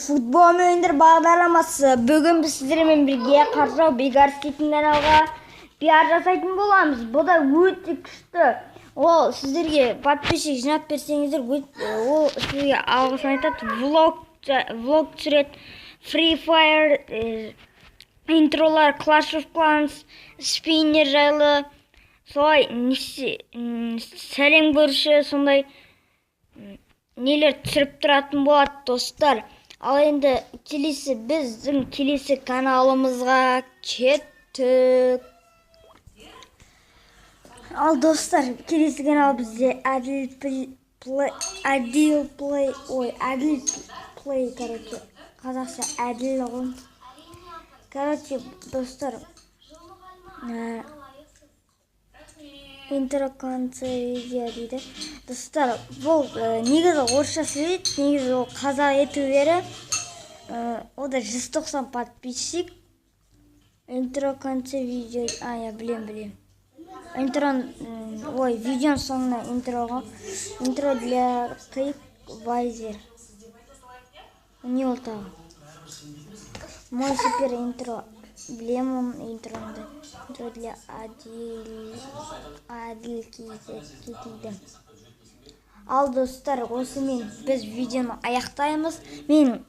футбол ойындар бағдарламасы. Бүгін біз сіздермен бірге Қаржау Бегар дейтін каналға пиар жасайтын боламыз. Бұл да өте күшті. Ол сіздерге подписчик жинап берсеңіздер, ол сізге алғысын айтады. Влог түсіреді. Free Fire интролар, Clash of Clans, спиннер жайлы, солай сәлем көрші, сондай нелер түсіріп тұратын болады, достар. Ал енді біздің келесі каналымызға кеттік. Ал достар, келесі канал бізде әділ плей, короче, қазақша әділ ғой. Короче, достар, интро-конце видео дейді. Достар, бұл негізі орысша сөйлейді, негізі ол қазақ етулері. Ол да 190 подписчик. Интро-конце видео, я білем. Видеоның соңына интроға. Интро для Квайзер. Не ол тағы. Мой супер интро. Білемін интроны. Интро для Адил кетейді. Ал достар, осымен біз видеоны аяқтаймыз. Мен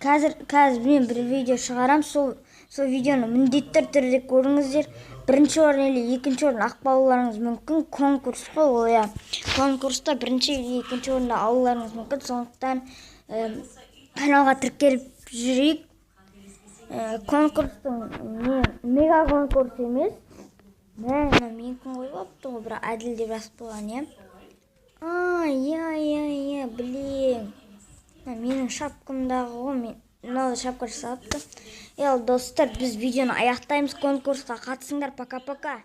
қазір мен бір видео шығарам. Сол видеоны міндетті түрде көріңіздер. Бірінші орын или екінші орын ақпалуларыңыз мүмкін. Конкурс қой, конкурста бірінші или екінші орында алуларыңыз мүмкін. Сондықтан каналға тіркеліп жүрейік. Конкурстың мега конкурс емес. Мен қойып апты ғой, бірақ әділ деп жазып қойған, білем. Менің шапкамдағы ғой, мынау шапка жасапты. Достар, біз видеоны аяқтаймыз. Конкурсқа қатысыңдар. Пока-пока.